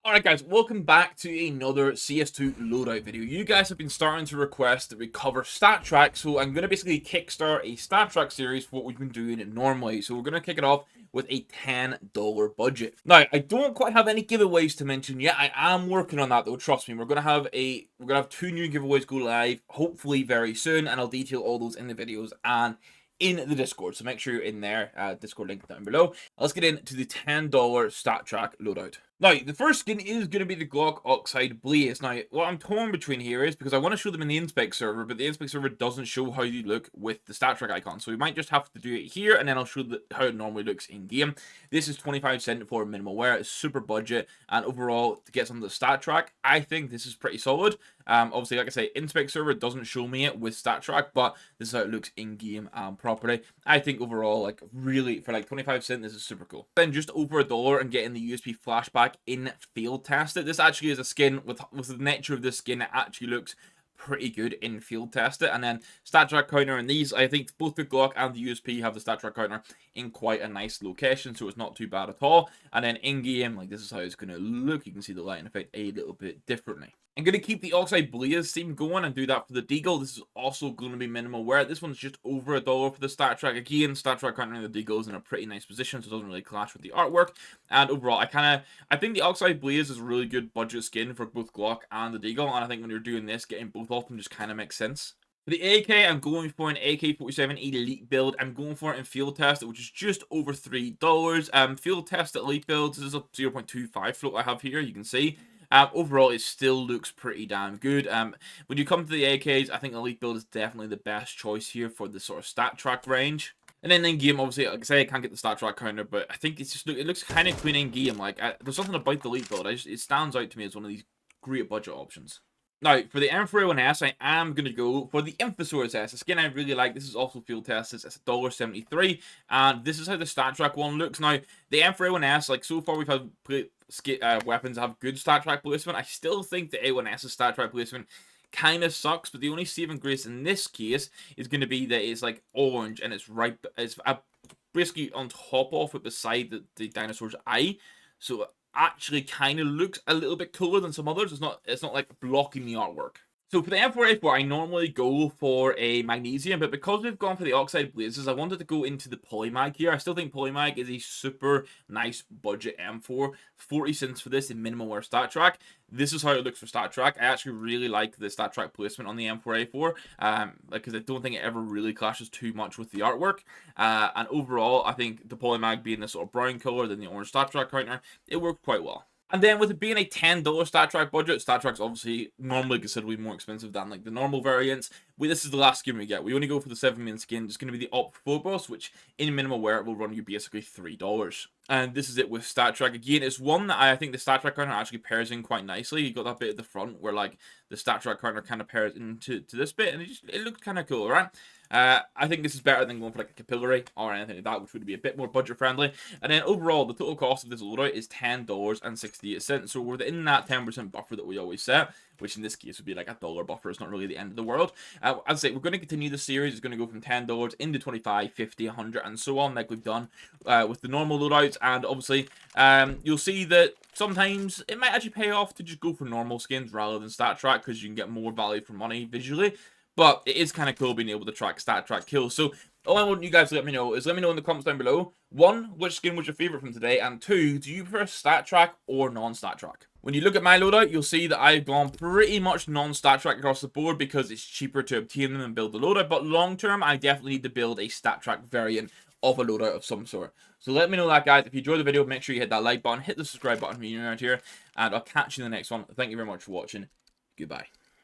Alright guys, welcome back to another CS2 Loadout video. You guys have been starting to request that we cover StatTrak, so I'm going to basically kickstart a StatTrak series for what we've been doing normally. So we're going to kick it off with a $10 budget. Now, I don't quite have any giveaways to mention yet. I am working on that though, trust me. We're going to have two new giveaways go live, hopefully very soon, and I'll detail all those in the videos and in the Discord, so make sure you're in there. Discord link down below. Let's get into the $10 StatTrak loadout. Now, the first skin is going to be the Glock Oxide Blaz. Now, what I'm torn between here is because I want to show them in the inspect server, but the inspect server doesn't show how you look with the StatTrak icon. So we might just have to do it here, and then I'll show how it normally looks in game. This is 25 cents for minimal wear. It's super budget, and overall, to get some of the StatTrak, I think this is pretty solid. Obviously, like I say, inspect server doesn't show me it with StatTrak, but this is how it looks in game properly. I think overall, like really for like 25 cents, this is super cool. Then just over $1 and getting the USP Flashback in field tested. This actually is a skin with the nature of this skin. It actually looks pretty good in field test it. And then StatTrak counter, and these, I think both the Glock and the USP have the StatTrak counter in quite a nice location, so it's not too bad at all. And then in game, like this is how it's going to look. You can see the lighting effect a little bit differently. I'm going to keep the Oxide Blaz theme going and do that for the Deagle. This is also going to be minimal wear. This one's just over $1 for the StatTrak. Again, StatTrak counter and the Deagle is in a pretty nice position, so it doesn't really clash with the artwork. And overall, I think the Oxide Blaz is a really good budget skin for both Glock and the Deagle. And I think when you're doing this, getting both of them just kind of makes sense. For the AK, I'm going for an AK47 Elite build. I'm going for it in field test, which is just over $3. Field test Elite builds, this is a 0.25 float I have here, you can see. Overall, it still looks pretty damn good. When you come to the AKs, I think Elite build is definitely the best choice here for the sort of StatTrak range. And then in game, obviously, like I say, I can't get the StatTrak counter, but I think it's just it looks kind of clean in game. Like there's something about the Elite build. It stands out to me as one of these great budget options. Now, for the M4A1S, I am going to go for the Opforos S. A skin I really like. This is also field tested. It's $1.73. And this is how the StatTrak one looks. Now, the M4A1S, like so far we've had weapons that have good StatTrak placement. I still think the A1S's StatTrak placement kind of sucks, but the only saving grace in this case is going to be that it's like orange and it's right, it's basically on top of it beside the dinosaur's eye. So actually kind of looks a little bit cooler than some others. It's not like blocking the artwork. So for the M4A4, I normally go for a magnesium, but because we've gone for the Oxide Blazes, I wanted to go into the PolyMag here. I still think PolyMag is a super nice budget M4. 40 cents for this in minimal wear StatTrak. This is how it looks for StatTrak. I actually really like the StatTrak placement on the M4A4, because I don't think it ever really clashes too much with the artwork. And overall, I think the PolyMag being this sort of brown color than the orange StatTrak counter, it worked quite well. And then with it being a $10 StatTrak budget, StatTrak's obviously normally considerably more expensive than like the normal variants. This is the last skin we get. We only go for the 7-main skin. It's going to be the Opforos, which in minimal wear will run you basically $3. And this is it with StatTrak. Again, it's one that I think the StatTrak counter actually pairs in quite nicely. You got that bit at the front where like the StatTrak counter kind of pairs into this bit, and it looks kind of cool, right? I think this is better than going for like a capillary or anything like that, which would be a bit more budget friendly. And then overall, the total cost of this loadout is $10.68. So we're within that 10% buffer that we always set, which in this case would be like $1 buffer. It's not really the end of the world. As I say, we're going to continue the series. It's going to go from $10 into 25, 50, 100, and so on, like we've done with the normal loadouts. And obviously, you'll see that sometimes it might actually pay off to just go for normal skins rather than StatTrak, because you can get more value for money visually. But it is kind of cool being able to track StatTrak kills. So all I want you guys to let me know is in the comments down below, 1, which skin was your favorite from today, and 2, do you prefer StatTrak or non-StatTrak? When you look at my loadout, you'll see that I've gone pretty much non-StatTrak across the board because it's cheaper to obtain them and build the loadout. But long term, I definitely need to build a StatTrak variant of a loadout of some sort. So let me know that, guys. If you enjoyed the video, make sure you hit that like button, hit the subscribe button if you're new around here, and I'll catch you in the next one. Thank you very much for watching. Goodbye.